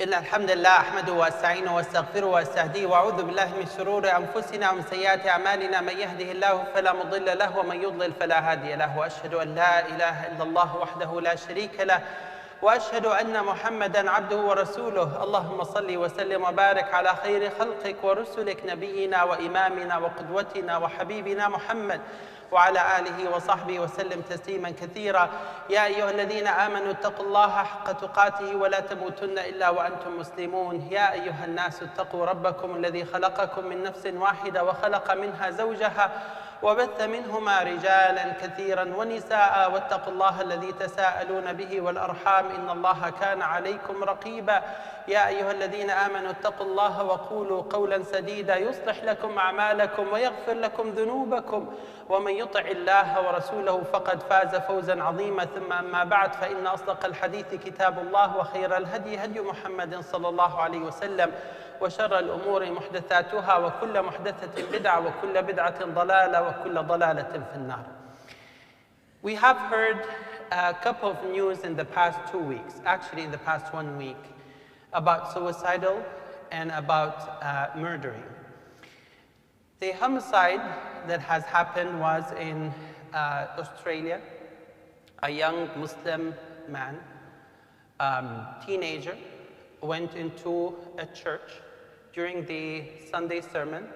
إن الحمد لله أحمده وأستعينه وأستغفره وأستهديه وأعوذ بالله من شرور أنفسنا ومن سيئات أعمالنا من يهده الله فلا مضل له ومن يضلل فلا هادي له وأشهد أن لا إله إلا الله وحده لا شريك له وأشهد أن محمدًا عبده ورسوله اللهم صل وسلم وبارك على خير خلقك ورسلك نبينا وإمامنا وقدوتنا وحبيبنا محمد وعلى آله وصحبه وسلم تسليما كثيرا يا أيها الذين آمنوا اتقوا الله حق تقاته ولا تموتن إلا وأنتم مسلمون يا أيها الناس اتقوا ربكم الذي خلقكم من نفس واحدة وخلق منها زوجها وبث منهما رجالا كثيرا ونساء واتقوا الله الذي تساءلون به والأرحام إن الله كان عليكم رقيبا يا أيها الذين آمنوا اتقوا الله وقولوا قولا سديدا يصلح لكم أعمالكم ويغفر لكم ذنوبكم ومن يطع الله ورسوله فقد فاز فوزا عظيما ثم أما بعد فإن أصدق الحديث كتاب الله وخير الهدي هدي محمد صلى الله عليه وسلم وشر الأمور محدثاتها وكل محدثة بدعة وكل بدعة ضلالة وكل ضلالة في النار. We have heard a couple of news in the past 2 weeks, actually in the past 1 week, about suicidal and about murdering. The homicide that has happened was in Australia. A young Muslim man, teenager, went into a church during the Sunday sermon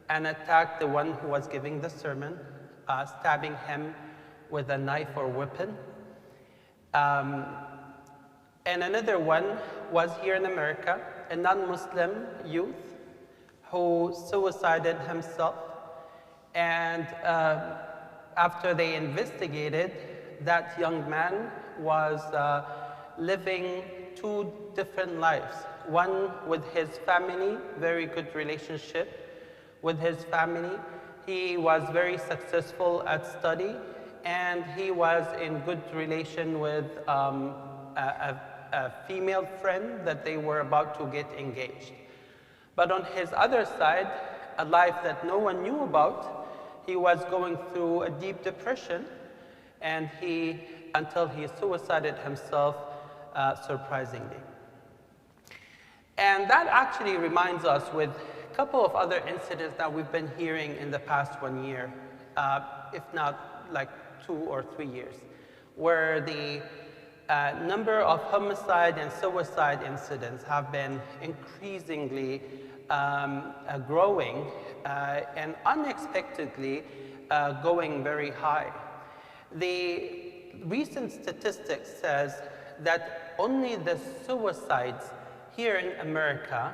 and attacked the one who was giving the sermon, stabbing him with a knife or weapon. And another one was here in America, a non-Muslim youth who suicided himself. And after they investigated, that young man was living 2 different lives. One with his family, very good relationship with his family. He was very successful at study, and he was in good relation with a female friend that they were about to get engaged. But on his other side, a life that no one knew about, he was going through a deep depression, and until he suicided himself, surprisingly. And that actually reminds us with a couple of other incidents that we've been hearing in the past 1 year, if not like 2 or 3 years, where the number of homicide and suicide incidents have been increasingly growing and unexpectedly going very high. The recent statistics says that only the suicides here in America,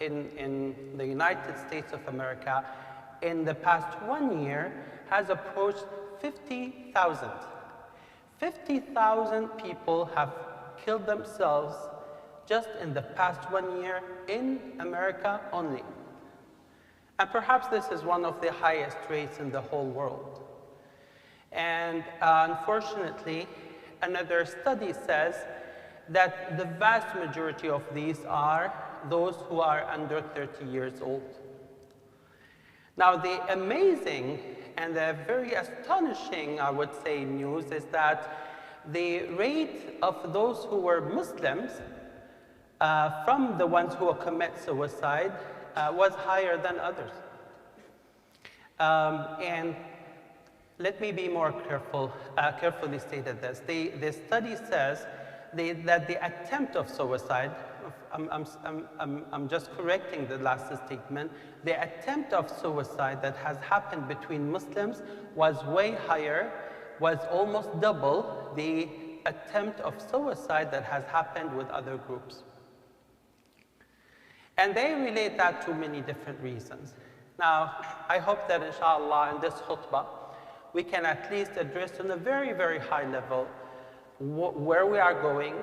in the United States of America, in the past 1 year has approached 50,000. 50,000 people have killed themselves just in the past 1 year in America only. And perhaps this is one of the highest rates in the whole world. And unfortunately, another study says that the vast majority of these are those who are under 30 years old. Now, the amazing and the very astonishing, I would say, news is that the rate of those who were Muslims from the ones who commit suicide was higher than others. And let me be more carefully stated this. The study says that the attempt of suicide, I'm just correcting the last statement, the attempt of suicide that has happened between Muslims was way higher, was almost double the attempt of suicide that has happened with other groups. And they relate that to many different reasons. Now, I hope that inshallah in this khutbah, we can at least address on a very, very high level where we are going,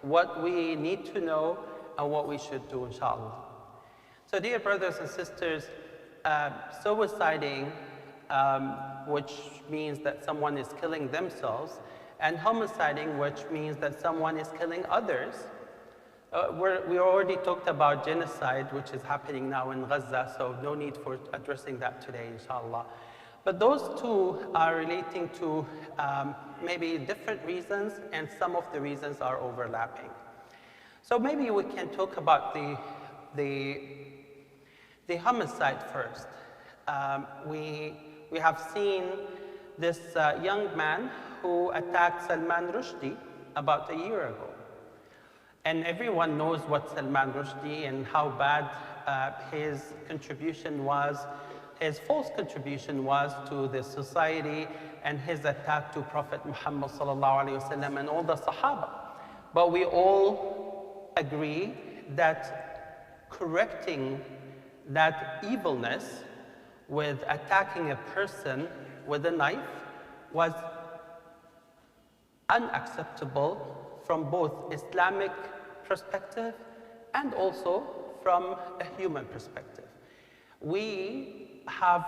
what we need to know, and what we should do, inshallah. So dear brothers and sisters, suiciding, which means that someone is killing themselves, and homiciding, which means that someone is killing others. We already talked about genocide, which is happening now in Gaza, so no need for addressing that today, inshallah. But those two are relating to maybe different reasons, and some of the reasons are overlapping. So maybe we can talk about the homicide first. We have seen this young man who attacked Salman Rushdie about a year ago. And everyone knows what Salman Rushdie and how bad his contribution was, his false contribution was to the society and his attack to Prophet Muhammad sallallahu alaihi wasallam and all the Sahaba. But we all agree that correcting that evilness with attacking a person with a knife was unacceptable from both Islamic perspective and also from a human perspective. We have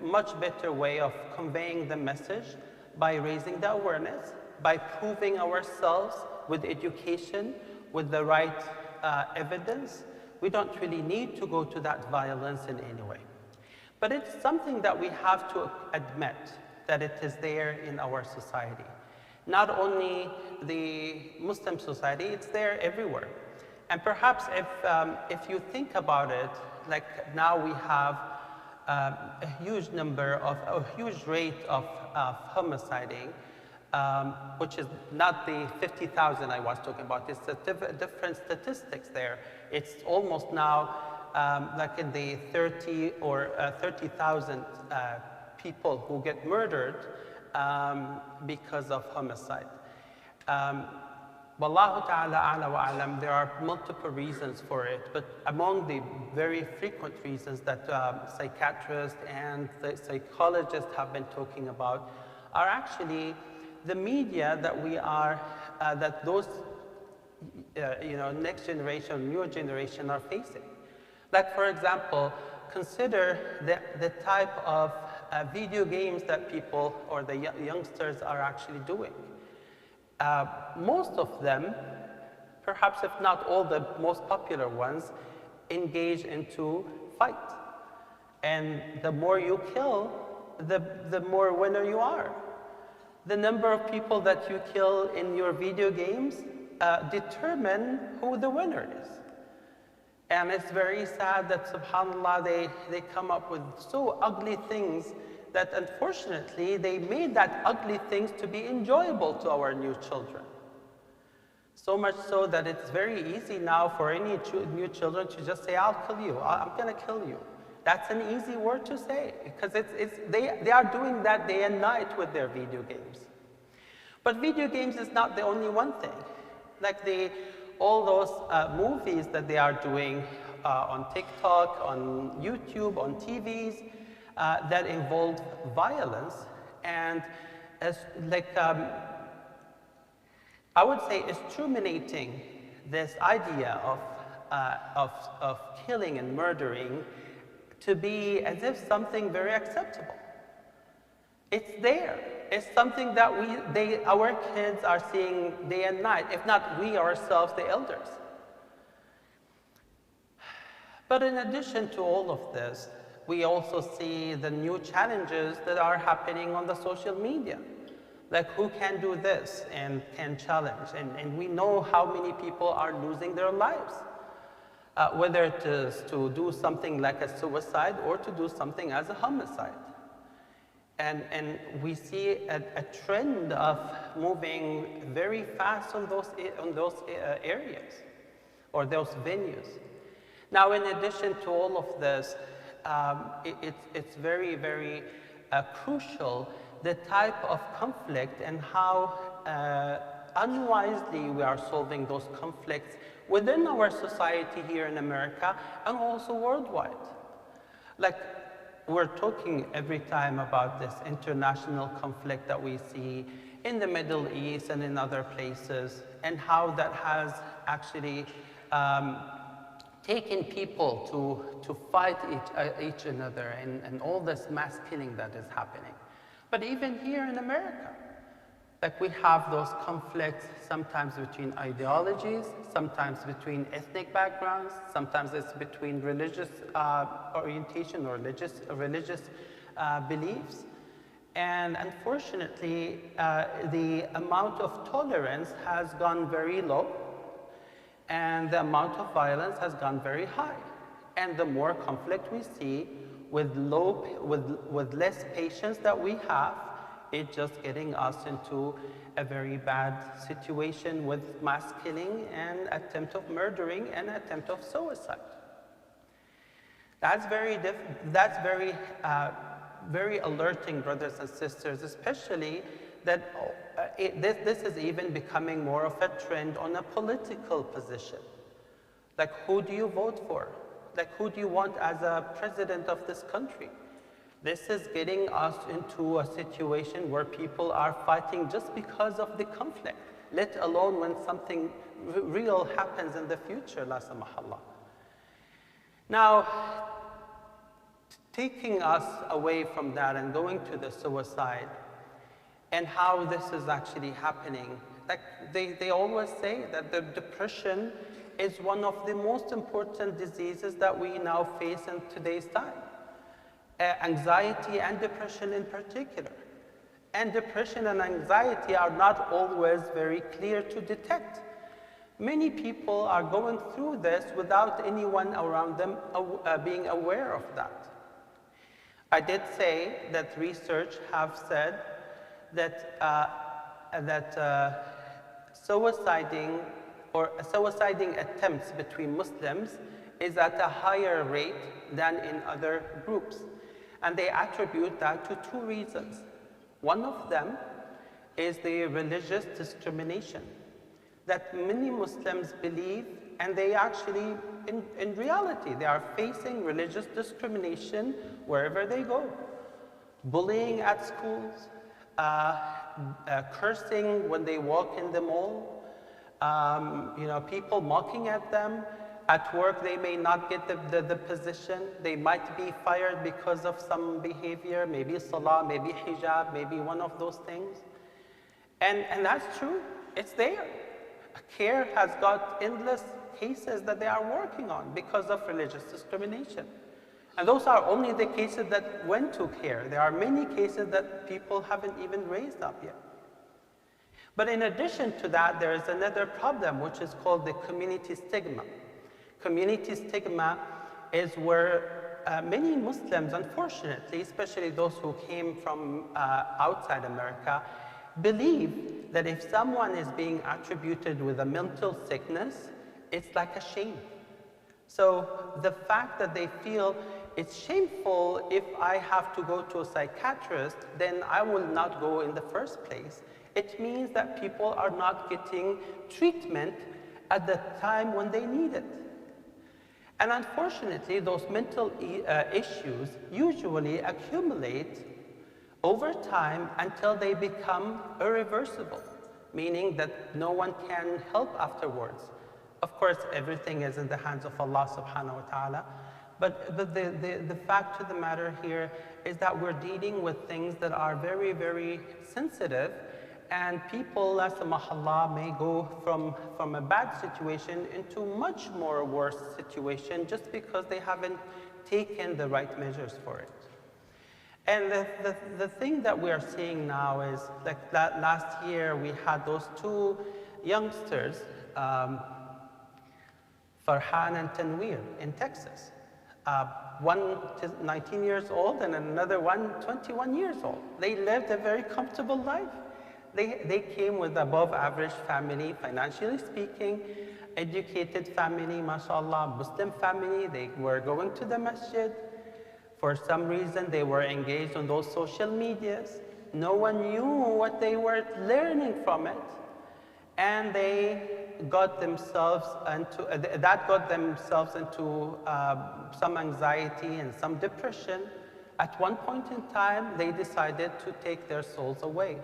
much better way of conveying the message by raising the awareness, by proving ourselves with education, with the right evidence. We don't really need to go to that violence in any way. But it's something that we have to admit that it is there in our society. Not only the Muslim society, it's there everywhere. And perhaps if you think about it, like now we have a huge rate of homiciding, which is not the 50,000 I was talking about. It's different statistics there. It's almost now like in the 30,000 people who get murdered because of homicide. Wallahu ta'ala a'la wa a'lam, there are multiple reasons for it, but among the very frequent reasons that psychiatrists and the psychologists have been talking about are actually the media that we are, that those next generation, newer generation are facing. Like for example, consider the type of video games that people or the youngsters are actually doing. Most of them, perhaps if not all the most popular ones, engage into fight. And the more you kill, the more winner you are. The number of people that you kill in your video games determine who the winner is. And it's very sad that, subhanAllah, they come up with so ugly things that unfortunately they made that ugly things to be enjoyable to our new children. So much so that it's very easy now for any new children to just say, I'll kill you, I'm gonna kill you. That's an easy word to say, because they are doing that day and night with their video games. But video games is not the only one thing. Like all those movies that they are doing on TikTok, on YouTube, on TVs, that involve violence, and as I would say, is terminating this idea of killing and murdering to be as if something very acceptable. It's there. It's something that our kids are seeing day and night, if not we ourselves, the elders. But in addition to all of this, we also see the new challenges that are happening on the social media. Like who can do this and can challenge. And we know how many people are losing their lives. Whether it is to do something like a suicide or to do something as a homicide. And we see a trend of moving very fast on those areas or those venues. Now, in addition to all of this, it's very, very crucial the type of conflict and how unwisely we are solving those conflicts within our society here in America and also worldwide. Like, we're talking every time about this international conflict that we see in the Middle East and in other places, and how that has actually taken people to fight each another, and all this mass killing that is happening. But even here in America, like we have those conflicts sometimes between ideologies, sometimes between ethnic backgrounds, sometimes it's between religious orientation or religious beliefs. And unfortunately, the amount of tolerance has gone very low, and the amount of violence has gone very high. And the more conflict we see, with less patience that we have, it's just getting us into a very bad situation with mass killing and attempt of murdering and attempt of suicide. That's very alerting, brothers and sisters, especially that this is even becoming more of a trend on a political position. Like, who do you vote for? Like, who do you want as a president of this country? This is getting us into a situation where people are fighting just because of the conflict, let alone when something real happens in the future, la samahallah. Now, taking us away from that and going to the suicide and how this is actually happening, like they always say that the depression is one of the most important diseases that we now face in today's time. Anxiety and depression in particular. And depression and anxiety are not always very clear to detect. Many people are going through this without anyone around them being aware of that. I did say that research have said that, suiciding attempts between Muslims is at a higher rate than in other groups. And they attribute that to two reasons. One of them is the religious discrimination that many Muslims believe, and they actually, in reality, they are facing religious discrimination wherever they go. Bullying at schools, cursing when they walk in the mall, people mocking at them. At work, they may not get the position. They might be fired because of some behavior, maybe salah, maybe hijab, maybe one of those things. And that's true. It's there. CARE has got endless cases that they are working on because of religious discrimination. And those are only the cases that went to CARE. There are many cases that people haven't even raised up yet. But in addition to that, there is another problem, which is called the community stigma. Community stigma is where many Muslims, unfortunately, especially those who came from outside America, believe that if someone is being attributed with a mental sickness, it's like a shame. So the fact that they feel it's shameful if I have to go to a psychiatrist, then I will not go in the first place. It means that people are not getting treatment at the time when they need it. And unfortunately, those mental issues usually accumulate over time until they become irreversible, meaning that no one can help afterwards. Of course, everything is in the hands of Allah subhanahu wa ta'ala, but the fact of the matter here is that we're dealing with things that are very, very sensitive, and people, la samahallah, may go from a bad situation into much more worse situation just because they haven't taken the right measures for it. And the thing that we are seeing now is, like that last year we had those two youngsters, Farhan and Tanweer in Texas. One 19 years old and another one 21 years old. They lived a very comfortable life. They came with above average family, financially speaking, educated family, mashallah, Muslim family. They were going to the masjid. For some reason, they were engaged on those social medias. No one knew what they were learning from it. And they got themselves into, some anxiety and some depression. At one point in time, they decided to take their souls away.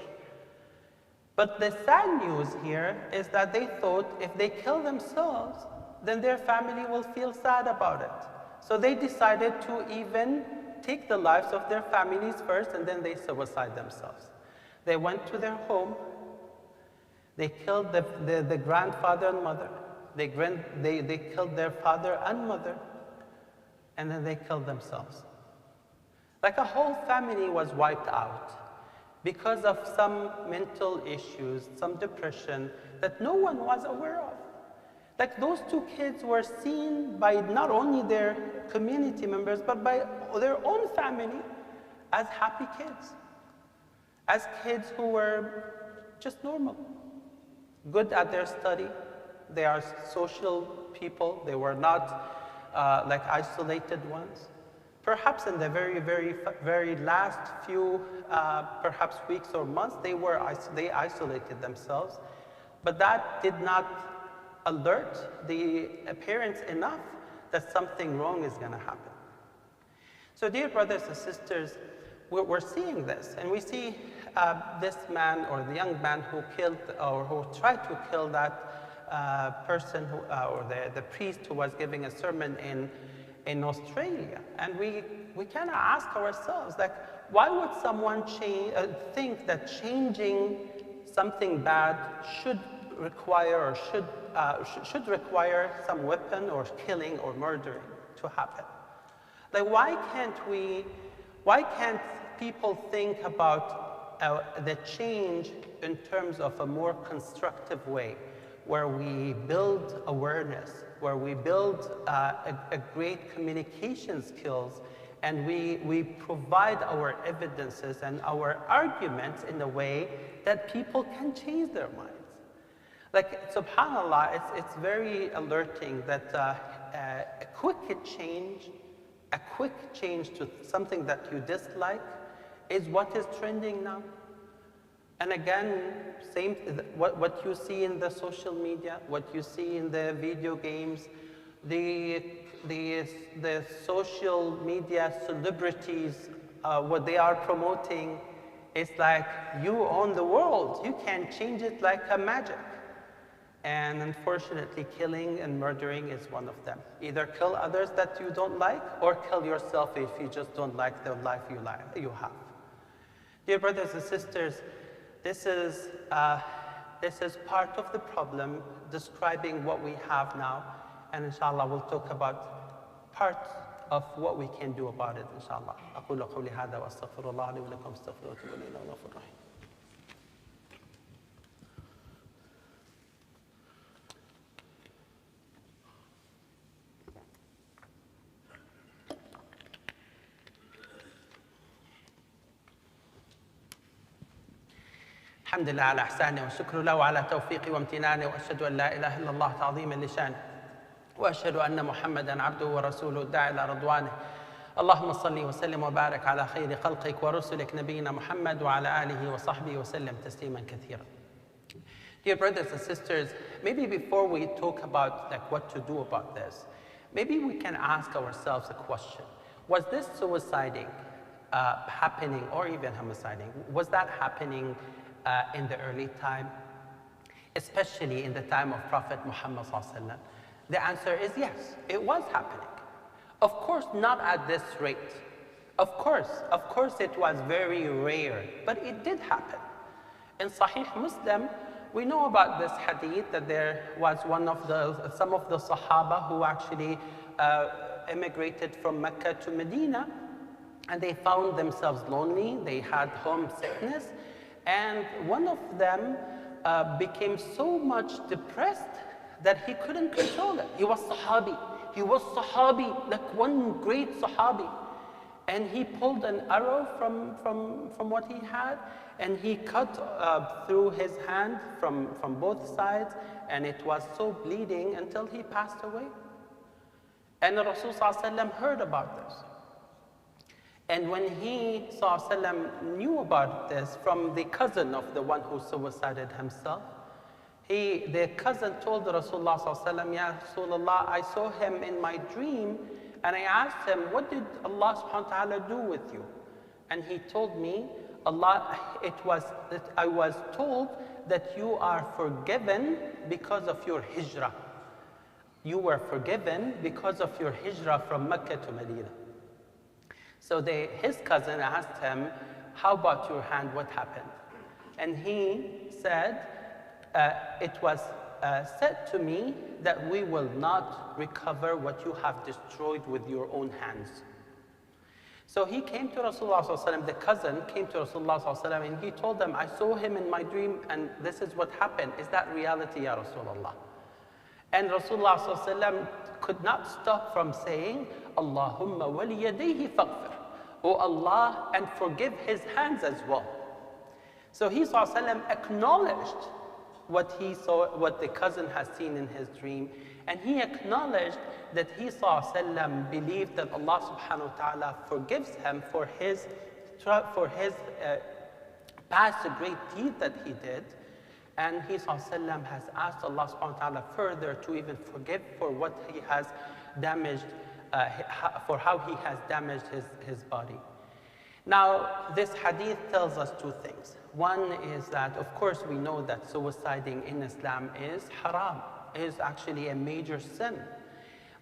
But the sad news here is that they thought if they kill themselves, then their family will feel sad about it. So they decided to even take the lives of their families first, and then they suicide themselves. They went to their home, they killed the grandfather and mother, they killed their father and mother, and then they killed themselves. Like a whole family was wiped out because of some mental issues, some depression that no one was aware of. Like those two kids were seen by not only their community members, but by their own family as happy kids, as kids who were just normal, good at their study. They are social people. They were not like isolated ones. Perhaps in the very last few, perhaps weeks or months, they isolated themselves, but that did not alert the parents enough that something wrong is going to happen. So dear brothers and sisters, we're seeing this, and we see this man, or the young man who killed, or who tried to kill that person, or the priest who was giving a sermon in Australia. And we kind of ask ourselves, like, why would someone think that changing something bad should require, or should require some weapon or killing or murdering to happen? Like, why can't people think about the change in terms of a more constructive way, where we build awareness, where we build a great communication skills, and we provide our evidences and our arguments in a way that people can change their minds. Like, subhanAllah, it's very alerting that a quick change to something that you dislike is what is trending now. And again, what you see in the social media, what you see in the video games, the social media celebrities, what they are promoting is like, you own the world. You can change it like a magic. And unfortunately, killing and murdering is one of them. Either kill others that you don't like, or kill yourself if you just don't like the life you have. Dear brothers and sisters, this is part of the problem, describing what we have now, and inshallah we'll talk about part of what we can do about it, inshallah. أقول قولي هذا وأستغفر الله لي ولكم استغفروه وتوبوا إليه إنه غفور رحيم. الحمد لله على إحسانه والشكر له على توفيقه وامتنانه، وأشهد أن لا إله إلا الله تعظيما لشانه، وأشهد أن محمدا عبده ورسوله الداعي إلى رضوانه. اللهم صل وسلم وبارك على خير خلقك ورسلك نبينا محمد وعلى آله وصحبه وسلم تسليما كثيرا. Dear brothers and sisters, maybe before we talk about like what to do about this, maybe we can ask ourselves a question. Was this suiciding happening, or even homiciding? Was that happening in the early time, especially in the time of Prophet Muhammad ﷺ? The answer is yes, it was happening. Of course, not at this rate. Of course it was very rare, but it did happen. In Sahih Muslim, we know about this hadith that there was some of the Sahaba who actually immigrated from Mecca to Medina, and they found themselves lonely, they had homesickness, and one of them became so much depressed that he couldn't control it. He was Sahabi, like one great Sahabi. And he pulled an arrow from what he had, and he cut through his hand from both sides, and it was so bleeding until he passed away. And the Rasul ﷺ heard about this. And when he ﷺ knew about this from the cousin of the one who suicided himself, the cousin told the Rasulullah ﷺ, Ya Rasulullah, I saw him in my dream, and I asked him, what did Allah subhanahu wa ta'ala do with you? And he told me, I was told that you are forgiven because of your hijrah. You were forgiven because of your hijrah from Mecca to Medina. So his cousin asked him, how about your hand, what happened? And he said, it was said to me that we will not recover what you have destroyed with your own hands. So he came to Rasulullah ﷺ, the cousin came to Rasulullah ﷺ, and he told them, I saw him in my dream and this is what happened. Is that reality, Ya Rasulullah? And Rasulullah ﷺ could not stop from saying, Allahumma waliyadayhi faghfir. O Allah, and forgive his hands as well. So he ﷺ acknowledged what he saw, what the cousin has seen in his dream, and he acknowledged that he ﷺ believed that Allah subhanahu wa ta'ala forgives him for his past great deed that he did. And he ﷺ has asked Allah subhanahu wa ta'ala further to even forgive for what he has damaged, for how he has damaged his body. Now, this hadith tells us two things. One is that, of course, we know that suiciding in Islam is haram, is actually a major sin.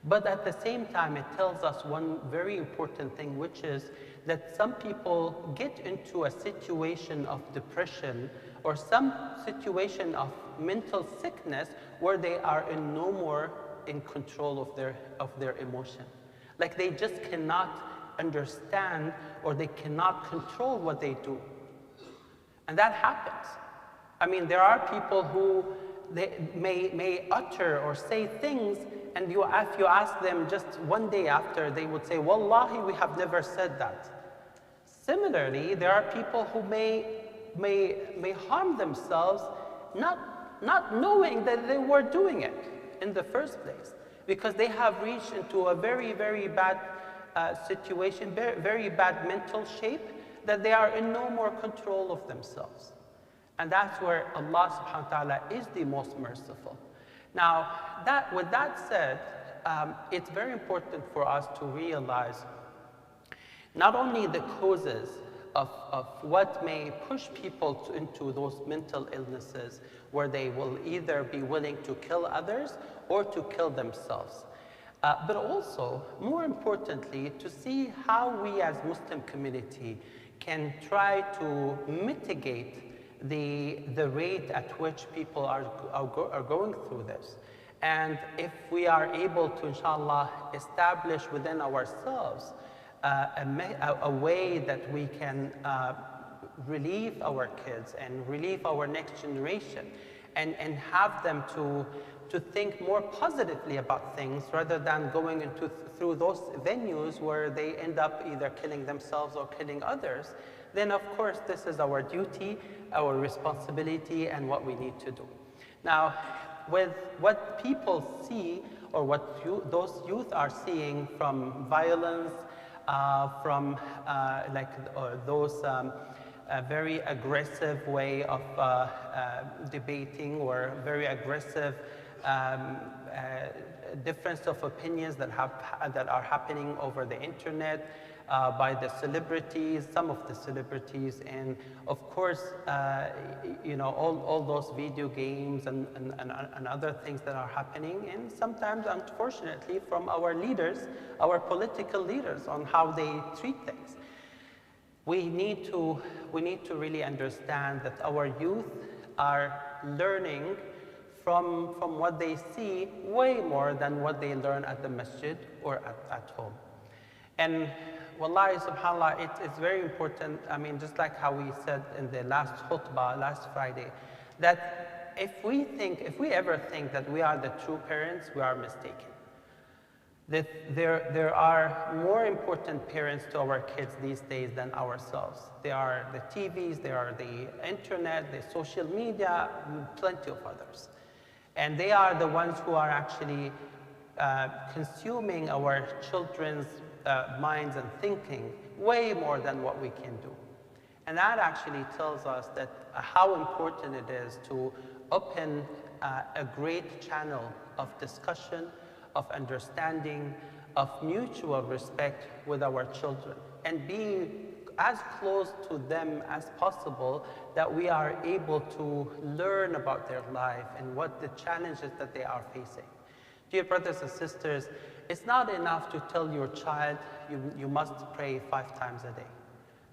But at the same time, it tells us one very important thing, which is that some people get into a situation of depression or some situation of mental sickness where they are no more in control of their emotion. Like they just cannot understand or they cannot control what they do. And that happens. I mean, there are people who they may utter or say things, and if you ask them just one day after, they would say, Wallahi, we have never said that. Similarly, there are people who may harm themselves not knowing that they were doing it in the first place, because they have reached into a very, very bad situation, very bad mental shape, that they are in no more control of themselves. And that's where Allah subhanahu wa ta'ala is the most merciful. Now, with that said, it's very important for us to realize not only the causes of what may push people into those mental illnesses where they will either be willing to kill others or to kill themselves, but also, more importantly, to see how we as Muslim community can try to mitigate the rate at which people are going through this. And if we are able to, inshallah, establish within ourselves a way that we can relieve our kids and relieve our next generation and have them to think more positively about things rather than going through those venues where they end up either killing themselves or killing others, then of course this is our duty, our responsibility, and what we need to do. Now, with what people see or what those youth are seeing from violence, from those very aggressive way of debating or very aggressive difference of opinions that are happening over the internet by the celebrities, some of the celebrities, and of course, all those video games and other things that are happening, and sometimes, unfortunately, from our leaders, our political leaders, on how they treat things. We need to really understand that our youth are learning from what they see way more than what they learn at the masjid or at home. And wallahi, subhanAllah, it's very important. I mean, just like how we said in the last khutbah, last Friday, that if we ever think that we are the true parents, we are mistaken. That there are more important parents to our kids these days than ourselves. They are the TVs, they are the internet, the social media, plenty of others. And they are the ones who are actually consuming our children's minds and thinking way more than what we can do. And that actually tells us that how important it is to open a great channel of discussion, of understanding, of mutual respect with our children, and be as close to them as possible, that we are able to learn about their life and what the challenges that they are facing. Dear brothers and sisters, it's not enough to tell your child you must pray 5 times a day.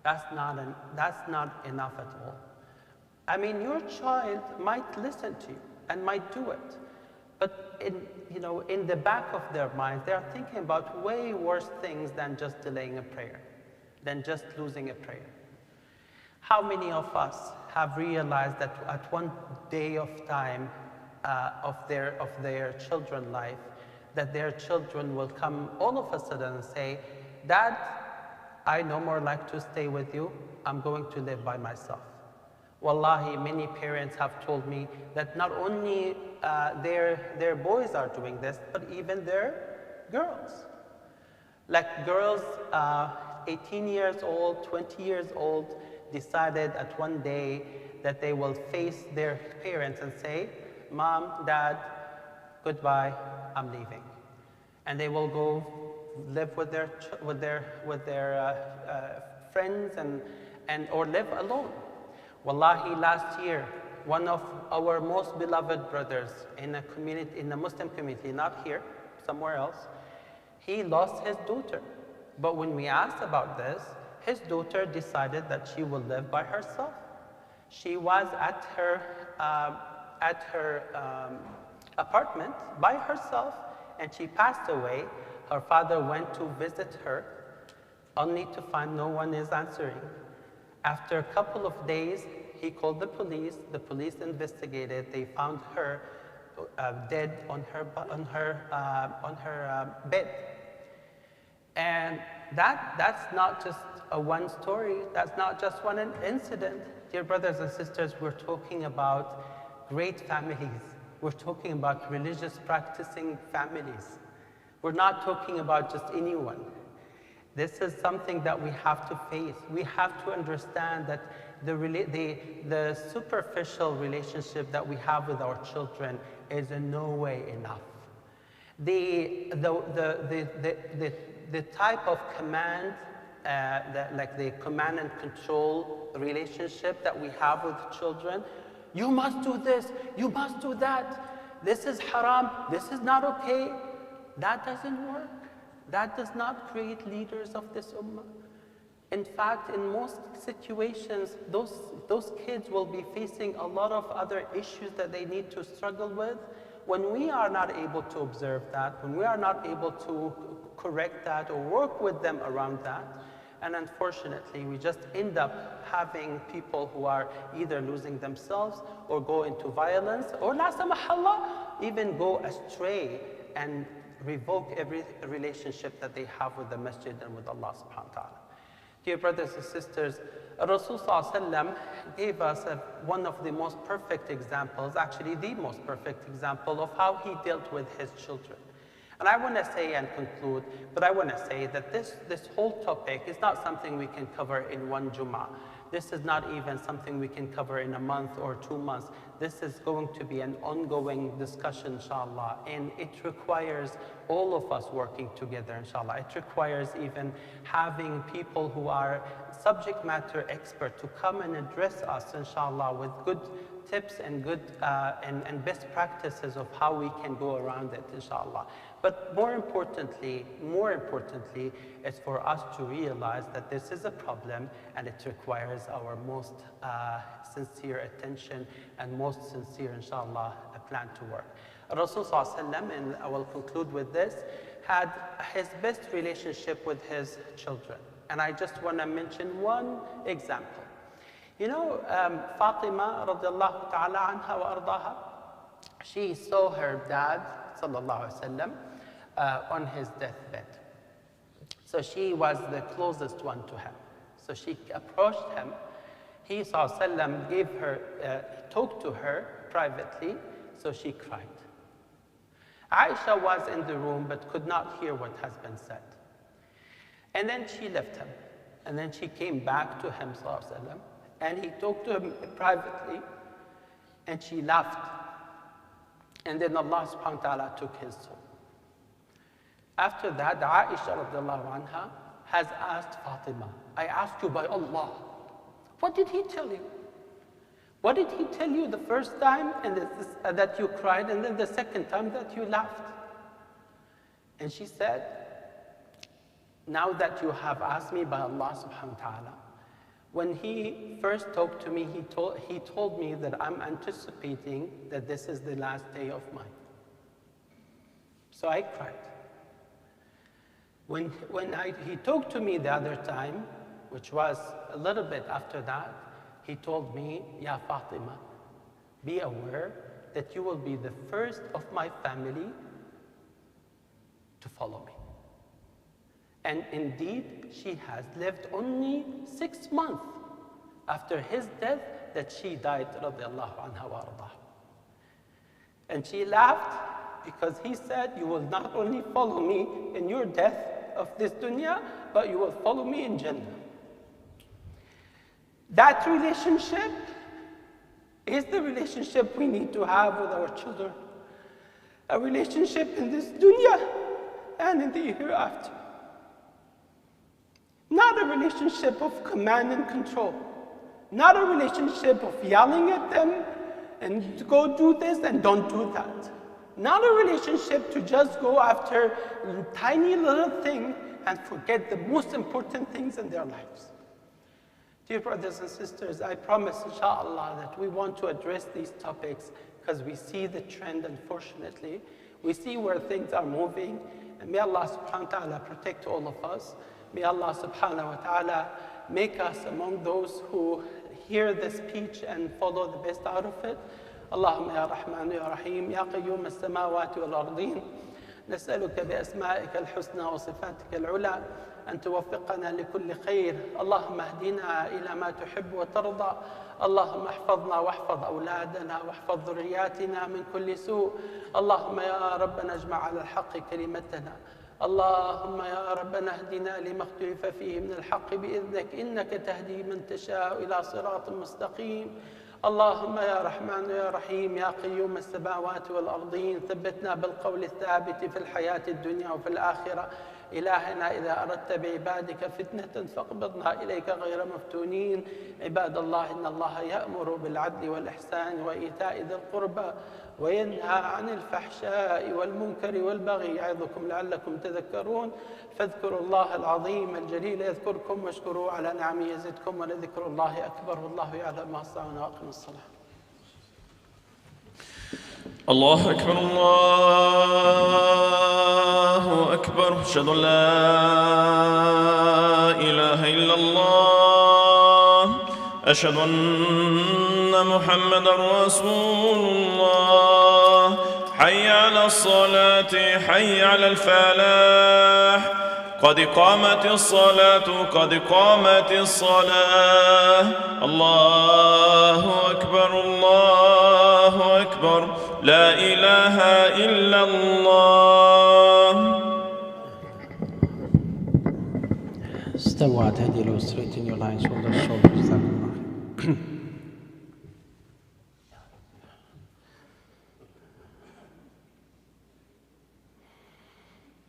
That's not enough at all. I mean, your child might listen to you and might do it, but in the back of their minds, they are thinking about way worse things than just delaying a prayer, than just losing a prayer. How many of us have realized that at one day of time, of their children's life, that their children will come all of a sudden and say, Dad, I no more like to stay with you, I'm going to live by myself. Wallahi, many parents have told me that not only their boys are doing this, but even their girls. Like girls, 18 years old, 20 years old, decided at one day that they will face their parents and say, Mom, Dad, goodbye, I'm leaving. And they will go live with their friends or live alone. Wallahi, last year, one of our most beloved brothers in a Muslim community, not here, somewhere else, he lost his daughter. But when we asked about this, his daughter decided that she will live by herself. She was at her apartment by herself, and she passed away. Her father went to visit her, only to find no one is answering. After a couple of days, he called the police. The police investigated. They found her dead on her bed. And that's not just one story. That's not just one incident. Dear brothers and sisters, we're talking about great families. We're talking about religious practicing families. We're not talking about just anyone. This is something that we have to face. We have to understand that the superficial relationship that we have with our children is in no way enough. The type of command, like the command and control relationship that we have with children, you must do this, you must do that, this is haram, this is not okay, that doesn't work. That does not create leaders of this ummah. In fact, in most situations, those kids will be facing a lot of other issues that they need to struggle with. When we are not able to observe that, when we are not able to correct that or work with them around that, and unfortunately, we just end up having people who are either losing themselves or go into violence, or la samahallah, even go astray and revoke every relationship that they have with the masjid and with Allah subhanahu wa ta'ala. Dear brothers and sisters, Rasul sallallahu alaihi wasallam gave us one of the most perfect examples, actually the most perfect example of how he dealt with his children. And I want to say and conclude, but I want to say that this whole topic is not something we can cover in one Jummah. This is not even something we can cover in a month or 2 months. This is going to be an ongoing discussion, inshallah, and it requires all of us working together, inshallah. It requires even having people who are subject matter expert to come and address us, inshallah, with good tips and good and best practices of how we can go around it, inshallah. But more importantly, it's for us to realize that this is a problem and it requires our most sincere attention and most sincere, inshallah, a plan to work. Rasul sallallahu alaihi wasallam, and I will conclude with this, had his best relationship with his children. And I just want to mention one example. You know, Fatima radiallahu ta'ala anha wa ardaha, she saw her dad, sallallahu alaihi wasallam, on his deathbed. So she was the closest one to him. So she approached him. He, sallallahu alaihi wasallam, gave her, talked to her privately, so she cried. Aisha was in the room but could not hear what has been said. And then she left him. And then she came back to him, sallallahu alaihi wasallam, and he talked to him privately, and she laughed. And then Allah subhanahu wa ta'ala took his soul. After that, Aisha radiallahu anha has asked Fatima, I ask you by Allah, what did he tell you? What did he tell you the first time and that you cried, and then the second time that you laughed? And she said, now that you have asked me by Allah subhanahu wa ta'ala, when he first talked to me, he told me that I'm anticipating that this is the last day of mine. So I cried. When he talked to me the other time, which was a little bit after that, he told me, Ya Fatima, be aware that you will be the first of my family to follow me. And indeed, she has lived only 6 months after his death that she died, radiallahu anha wa ardaha. And she laughed because he said, you will not only follow me in your death of this dunya, but you will follow me in Jannah. That relationship is the relationship we need to have with our children. A relationship in this dunya and in the hereafter. Not a relationship of command and control. Not a relationship of yelling at them and go do this and don't do that. Not a relationship to just go after tiny little thing and forget the most important things in their lives. Dear brothers and sisters, I promise, inshallah, that we want to address these topics because we see the trend, unfortunately. We see where things are moving. And may Allah subhanahu wa ta'ala protect all of us. May Allah subhanahu wa ta'ala make us among those who hear the speech and follow the best out of it. اللهم يا رحمن يا رحيم يا قيوم السماوات والأرضين نسألك بأسمائك الحسنى وصفاتك العلى أن توفقنا لكل خير. اللهم اهدنا إلى ما تحب وترضى. اللهم احفظنا واحفظ أولادنا واحفظ ذرياتنا من كل سوء. اللهم يا ربنا اجمع على الحق كلمتنا. اللهم يا ربنا اهدنا لما اختلف فيه من الحق بإذنك إنك تهدي من تشاء إلى صراط مستقيم. اللهم يا رحمن يا رحيم يا قيوم السماوات والأرضين ثبتنا بالقول الثابت في الحياة الدنيا وفي الآخرة. إلهنا إذا أردت بعبادك فتنة فاقبضنا إليك غير مفتونين. عباد الله إن الله يأمر بالعدل والإحسان وإيتاء ذي القربى وينهى عن الفحشاء والمنكر والبغي يعظكم لعلكم تذكرون. فاذكروا الله العظيم الجليل يذكركم واشكروه على نعمه يزدكم ولذكر الله أكبر والله يعلم ما تصنعون. وأقم الصلاة. الله أكبر الله أكبر. أشهد أن لا إله إلا الله. أشهد أن محمدا رسول الله. حي على الصلاة حي على الفلاح. قد قامت الصلاة قد قامت الصلاة. الله أكبر الله أكبر. لا إله إلا الله. استووا اعتدلوا straighten your lines shoulders shoulders.